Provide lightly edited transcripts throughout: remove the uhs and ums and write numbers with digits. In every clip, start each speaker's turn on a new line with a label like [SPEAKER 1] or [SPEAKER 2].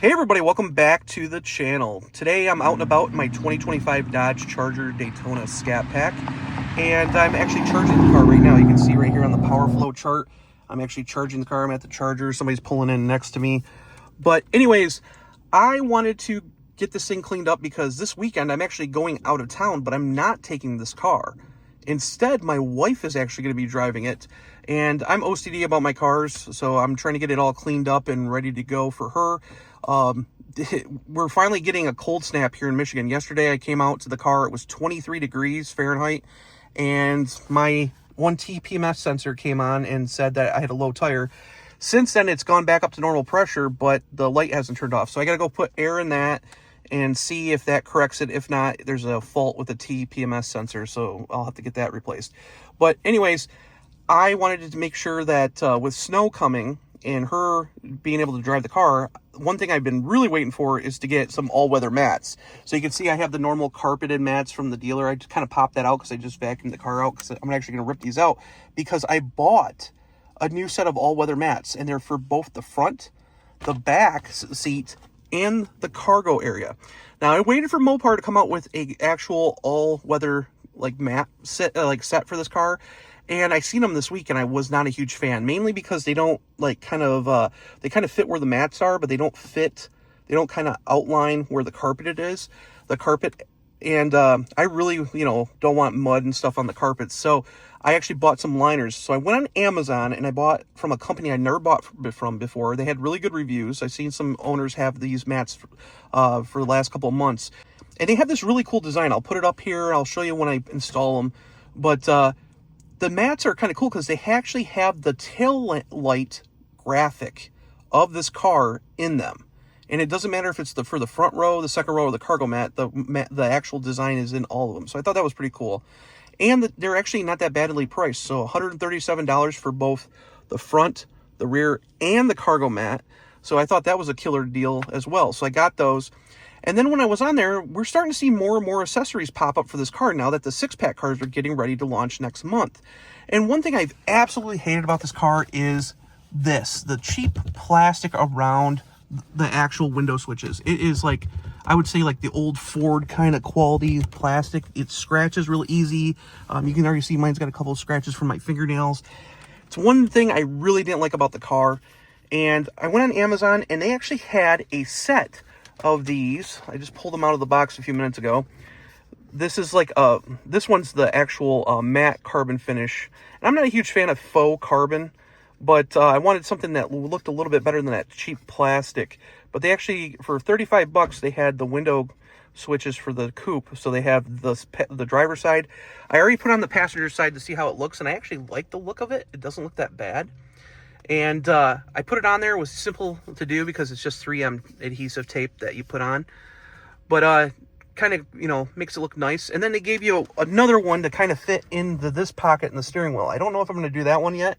[SPEAKER 1] Hey everybody, welcome back to the channel. Today I'm out and about in my 2025 Dodge Charger Daytona Scat Pack, and I'm actually charging the car right now. You can see right here on the power flow chart, I'm actually charging the car. I'm at the charger, somebody's pulling in next to me. But anyways, I wanted to get this thing cleaned up because this weekend I'm actually going out of town, but I'm not taking this car. Instead, my wife is actually going to be driving it, and I'm OCD about my cars, so I'm trying to get it all cleaned up and ready to go for her. We're finally getting a cold snap here in Michigan. Yesterday, I came out to the car. It was 23 degrees Fahrenheit, and my 1T PMS sensor came on and said that I had a low tire. Since then, it's gone back up to normal pressure, but the light hasn't turned off. So I got to go put air in that and see if that corrects it. If not, there's a fault with the T PMS sensor, so I'll have to get that replaced. But anyways, I wanted to make sure that with snow coming and her being able to drive the car, one thing I've been really waiting for is to get some all-weather mats. So you can see I have the normal carpeted mats from the dealer. I just kind of popped that out because I just vacuumed the car out, because I'm actually going to rip these out because I bought a new set of all-weather mats, and they're for both the front, the back seat, and the cargo area. Now I waited for Mopar to come out with a actual all-weather mat set for this car, and I seen them this week, and I was not a huge fan, mainly because they don't they kind of fit where the mats are, but they don't kind of outline where the carpet is, the carpet. And I really, don't want mud and stuff on the carpet. So I actually bought some liners. So I went on Amazon and I bought from a company I never bought from before. They had really good reviews. I've seen some owners have these mats for the last couple of months. And they have this really cool design. I'll put it up here. I'll show you when I install them. But the mats are kind of cool because they actually have the tail light graphic of this car in them. And it doesn't matter if it's for the front row, the second row, or the cargo mat. The actual design is in all of them. So I thought that was pretty cool. And they're actually not that badly priced. So $137 for both the front, the rear, and the cargo mat. So I thought that was a killer deal as well. So I got those. And then when I was on there, we're starting to see more and more accessories pop up for this car now that the SIXPACK cars are getting ready to launch next month. And one thing I've absolutely hated about this car is the cheap plastic around the actual window switches. It is I would say the old Ford kind of quality plastic. It scratches real easy. You can already see mine's got a couple of scratches from my fingernails. It's one thing I really didn't like about the car. And I went on Amazon and they actually had a set of these. I just pulled them out of the box a few minutes ago. This is this one's the actual matte carbon finish. And I'm not a huge fan of faux carbon, but I wanted something that looked a little bit better than that cheap plastic. But they actually, for $35, they had the window switches for the coupe. So they have the driver's side. I already put on the passenger side to see how it looks, and I actually like the look of it. It doesn't look that bad. And I put it on there. It was simple to do because it's just 3M adhesive tape that you put on. But kind of, makes it look nice. And then they gave you another one to kind of fit into this pocket in the steering wheel. I don't know if I'm going to do that one yet.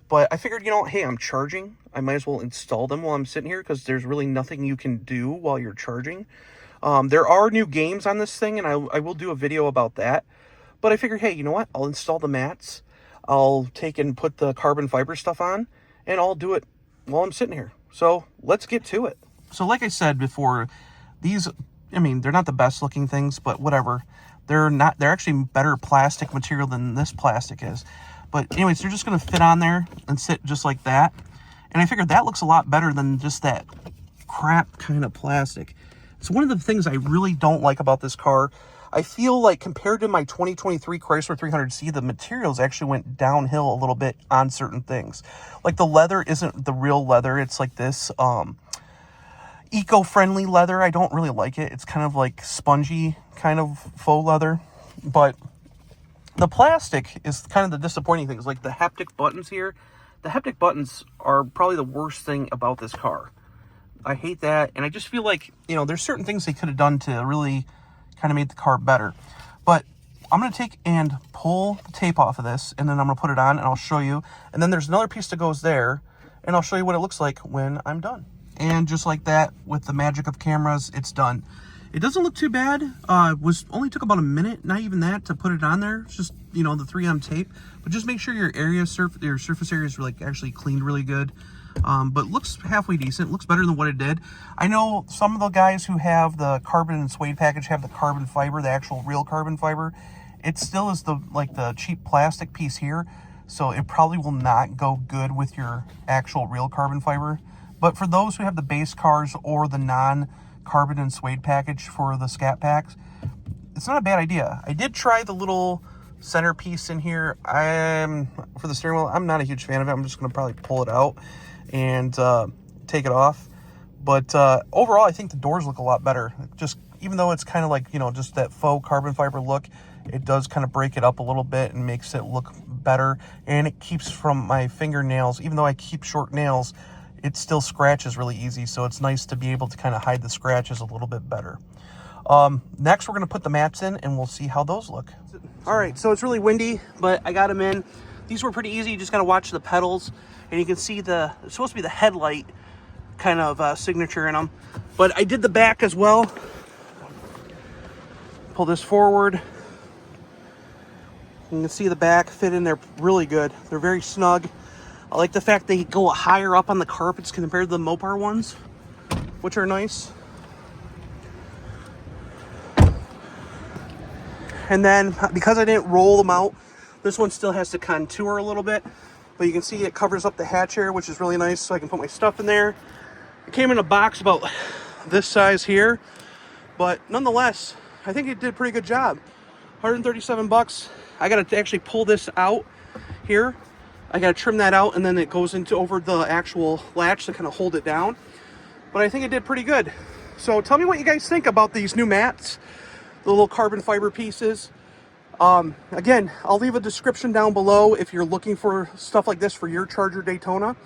[SPEAKER 1] But I figured, hey, I'm charging. I might as well install them while I'm sitting here because there's really nothing you can do while you're charging. There are new games on this thing, and I will do a video about that. But I figured, hey, you know what? I'll install the mats. I'll take and put the carbon fiber stuff on, and I'll do it while I'm sitting here. So let's get to it. So like I said before, these, they're not the best looking things, but whatever. They're actually better plastic material than this plastic is. But anyways, they're just going to fit on there and sit just like that. And I figured that looks a lot better than just that crap kind of plastic. It's one of the things I really don't like about this car. I feel like compared to my 2023 Chrysler 300C, the materials actually went downhill a little bit on certain things. Like the leather isn't the real leather. It's like this eco-friendly leather. I don't really like it. It's kind of like spongy kind of faux leather. But the plastic is kind of the disappointing things, like the haptic buttons here. The haptic buttons are probably the worst thing about this car. I hate that, and I just feel like, there's certain things they could have done to really kind of make the car better. But I'm going to take and pull the tape off of this, and then I'm going to put it on, and I'll show you. And then there's another piece that goes there, and I'll show you what it looks like when I'm done. And just like that, with the magic of cameras, it's done. It doesn't look too bad. Only took about a minute, not even that, to put it on there. It's just, the 3M tape. But just make sure your surface area is actually cleaned really good. but looks halfway decent. Looks better than what it did. I know some of the guys who have the carbon and suede package have the carbon fiber, the actual real carbon fiber. It still is the cheap plastic piece here, so it probably will not go good with your actual real carbon fiber. But for those who have the base cars or the non-carbon and suede package for the Scat packs, it's not a bad idea. I did try the little centerpiece in here. For the steering wheel, I'm not a huge fan of it. I'm just going to probably pull it out and take it off. But overall, I think the doors look a lot better. Just even though it's kind of like, just that faux carbon fiber look, it does kind of break it up a little bit and makes it look better. And it keeps from my fingernails, even though I keep short nails, it still scratches really easy. So it's nice to be able to kind of hide the scratches a little bit better. Next, we're going to put the mats in and we'll see how those look. All right, so it's really windy, but I got them in. These were pretty easy. You just got to watch the pedals, and you can see it's supposed to be the headlight kind of signature in them. But I did the back as well. Pull this forward. You can see the back fit in there really good. They're very snug. I like the fact they go higher up on the carpets compared to the Mopar ones, which are nice. And then because I didn't roll them out, this one still has to contour a little bit, but you can see it covers up the hatch area, which is really nice, so I can put my stuff in there. It came in a box about this size here, but nonetheless, I think it did a pretty good job. 137 bucks. I got to actually pull this out here. I got to trim that out, and then it goes into over the actual latch to kind of hold it down. But I think it did pretty good. So tell me what you guys think about these new mats, the little carbon fiber pieces. Again, I'll leave a description down below if you're looking for stuff like this for your Charger Daytona.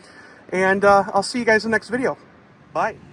[SPEAKER 1] And I'll see you guys in the next video. Bye.